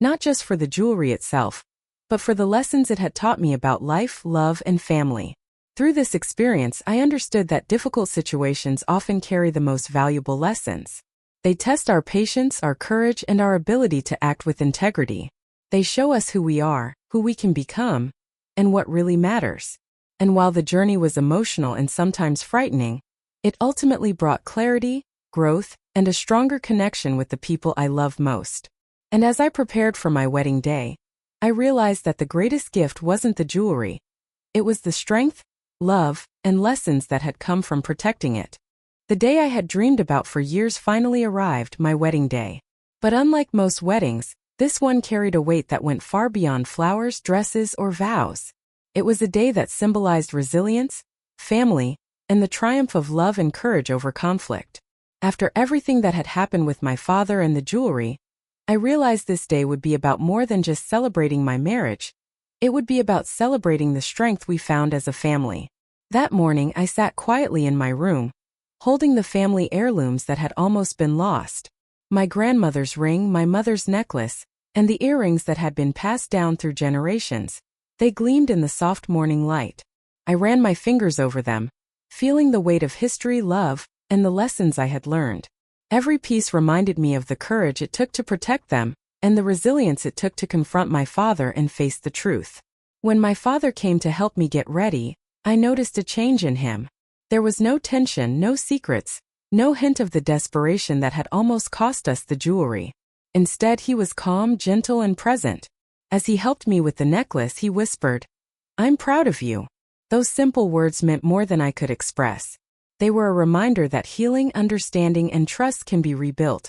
not just for the jewelry itself, but for the lessons it had taught me about life, love, and family. Through this experience, I understood that difficult situations often carry the most valuable lessons. They test our patience, our courage, and our ability to act with integrity. They show us who we are, who we can become, and what really matters. And while the journey was emotional and sometimes frightening, it ultimately brought clarity, growth, and a stronger connection with the people I love most. And as I prepared for my wedding day, I realized that the greatest gift wasn't the jewelry. It was the strength, love, and lessons that had come from protecting it. The day I had dreamed about for years finally arrived, my wedding day. But unlike most weddings, this one carried a weight that went far beyond flowers, dresses, or vows. It was a day that symbolized resilience, family, and the triumph of love and courage over conflict. After everything that had happened with my father and the jewelry, I realized this day would be about more than just celebrating my marriage. It would be about celebrating the strength we found as a family. That morning, I sat quietly in my room, holding the family heirlooms that had almost been lost. My grandmother's ring, my mother's necklace, and the earrings that had been passed down through generations. They gleamed in the soft morning light. I ran my fingers over them, feeling the weight of history, love, and the lessons I had learned. Every piece reminded me of the courage it took to protect them, and the resilience it took to confront my father and face the truth. When my father came to help me get ready, I noticed a change in him. There was no tension, no secrets, no hint of the desperation that had almost cost us the jewelry. Instead, he was calm, gentle, and present. As he helped me with the necklace, he whispered, "I'm proud of you." Those simple words meant more than I could express. They were a reminder that healing, understanding, and trust can be rebuilt,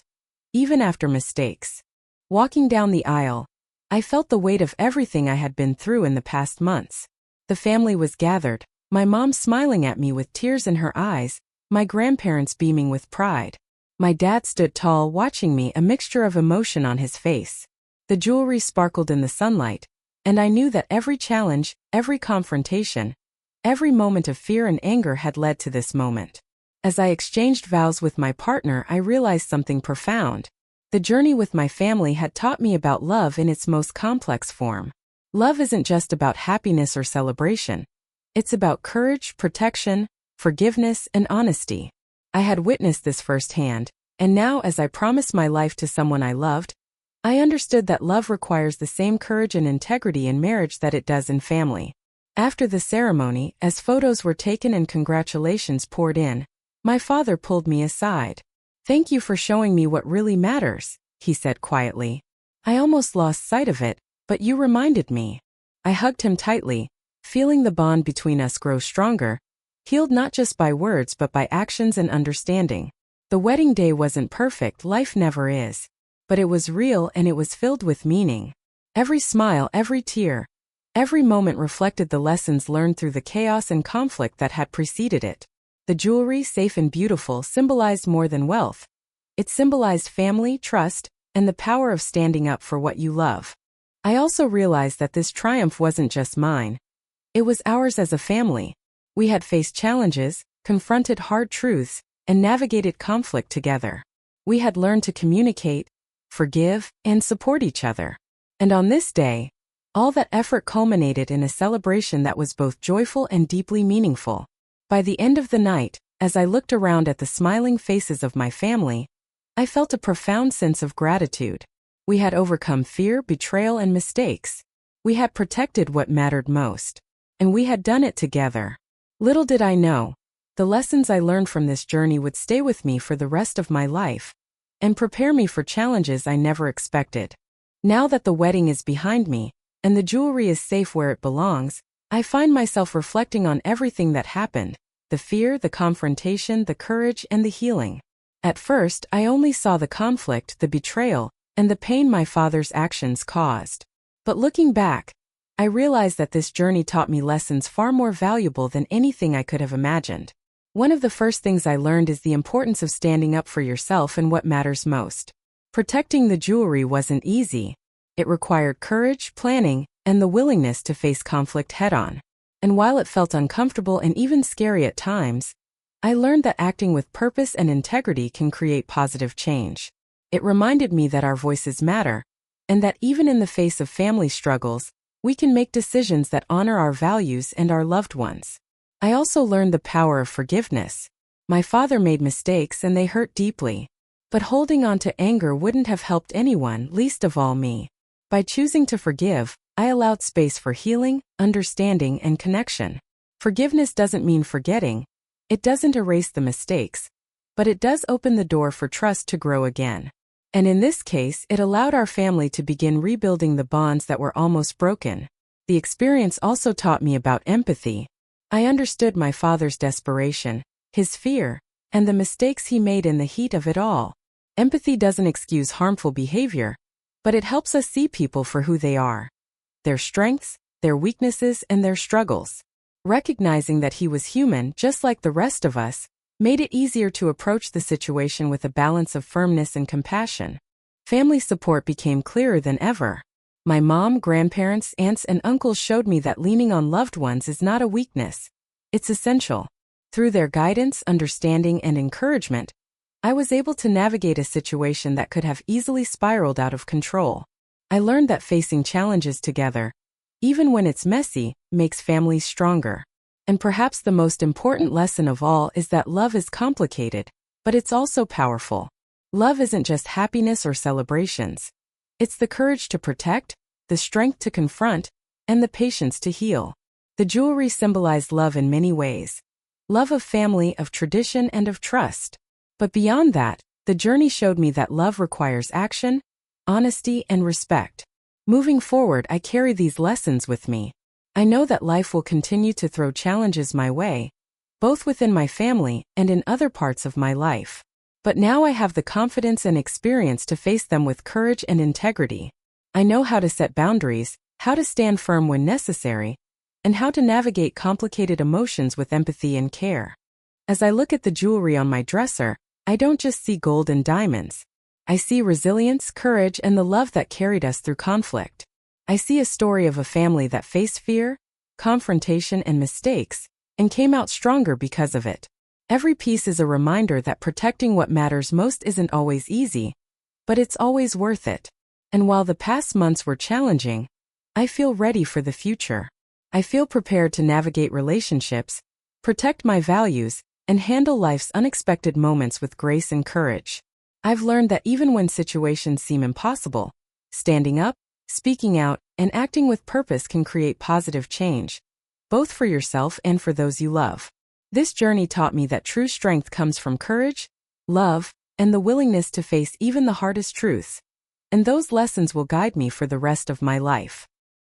even after mistakes. Walking down the aisle, I felt the weight of everything I had been through in the past months. The family was gathered, my mom smiling at me with tears in her eyes, my grandparents beaming with pride. My dad stood tall, watching me, a mixture of emotion on his face. The jewelry sparkled in the sunlight, and I knew that every challenge, every confrontation, every moment of fear and anger had led to this moment. As I exchanged vows with my partner, I realized something profound. The journey with my family had taught me about love in its most complex form. Love isn't just about happiness or celebration. It's about courage, protection, forgiveness, and honesty. I had witnessed this firsthand, and now as I promised my life to someone I loved, I understood that love requires the same courage and integrity in marriage that it does in family. After the ceremony, as photos were taken and congratulations poured in, my father pulled me aside. "Thank you for showing me what really matters," he said quietly. I almost lost sight of it, but you reminded me. I hugged him tightly, feeling the bond between us grow stronger, healed not just by words but by actions and understanding. The wedding day wasn't perfect, life never is. But it was real and it was filled with meaning. Every smile, every tear, every moment reflected the lessons learned through the chaos and conflict that had preceded it. The jewelry, safe and beautiful, symbolized more than wealth. It symbolized family, trust, and the power of standing up for what you love. I also realized that this triumph wasn't just mine. It was ours as a family. We had faced challenges, confronted hard truths, and navigated conflict together. We had learned to communicate, forgive, and support each other. And on this day, all that effort culminated in a celebration that was both joyful and deeply meaningful. By the end of the night, as I looked around at the smiling faces of my family, I felt a profound sense of gratitude. We had overcome fear, betrayal, and mistakes. We had protected what mattered most. And we had done it together. Little did I know, the lessons I learned from this journey would stay with me for the rest of my life and prepare me for challenges I never expected. Now that the wedding is behind me, and the jewelry is safe where it belongs, I find myself reflecting on everything that happened, the fear, the confrontation, the courage, and the healing. At first, I only saw the conflict, the betrayal, and the pain my father's actions caused. But looking back, I realized that this journey taught me lessons far more valuable than anything I could have imagined. One of the first things I learned is the importance of standing up for yourself and what matters most. Protecting the jewelry wasn't easy. It required courage, planning, and the willingness to face conflict head-on. And while it felt uncomfortable and even scary at times, I learned that acting with purpose and integrity can create positive change. It reminded me that our voices matter, and that even in the face of family struggles, we can make decisions that honor our values and our loved ones. I also learned the power of forgiveness. My father made mistakes and they hurt deeply. But holding on to anger wouldn't have helped anyone, least of all me. By choosing to forgive, I allowed space for healing, understanding, and connection. Forgiveness doesn't mean forgetting. It doesn't erase the mistakes. But it does open the door for trust to grow again. And in this case, it allowed our family to begin rebuilding the bonds that were almost broken. The experience also taught me about empathy. I understood my father's desperation, his fear, and the mistakes he made in the heat of it all. Empathy doesn't excuse harmful behavior, but it helps us see people for who they are. Their strengths, their weaknesses, and their struggles. Recognizing that he was human, just like the rest of us, made it easier to approach the situation with a balance of firmness and compassion. Family support became clearer than ever. My mom, grandparents, aunts, and uncles showed me that leaning on loved ones is not a weakness. It's essential. Through their guidance, understanding, and encouragement, I was able to navigate a situation that could have easily spiraled out of control. I learned that facing challenges together, even when it's messy, makes families stronger. And perhaps the most important lesson of all is that love is complicated, but it's also powerful. Love isn't just happiness or celebrations. It's the courage to protect, the strength to confront, and the patience to heal. The jewelry symbolized love in many ways. Love of family, of tradition, and of trust. But beyond that, the journey showed me that love requires action, honesty, and respect. Moving forward, I carry these lessons with me. I know that life will continue to throw challenges my way, both within my family and in other parts of my life. But now I have the confidence and experience to face them with courage and integrity. I know how to set boundaries, how to stand firm when necessary, and how to navigate complicated emotions with empathy and care. As I look at the jewelry on my dresser, I don't just see gold and diamonds. I see resilience, courage, and the love that carried us through conflict. I see a story of a family that faced fear, confrontation, and mistakes, and came out stronger because of it. Every piece is a reminder that protecting what matters most isn't always easy, but it's always worth it. And while the past months were challenging, I feel ready for the future. I feel prepared to navigate relationships, protect my values, and handle life's unexpected moments with grace and courage. I've learned that even when situations seem impossible, standing up, speaking out, and acting with purpose can create positive change, both for yourself and for those you love. This journey taught me that true strength comes from courage, love, and the willingness to face even the hardest truths. And those lessons will guide me for the rest of my life.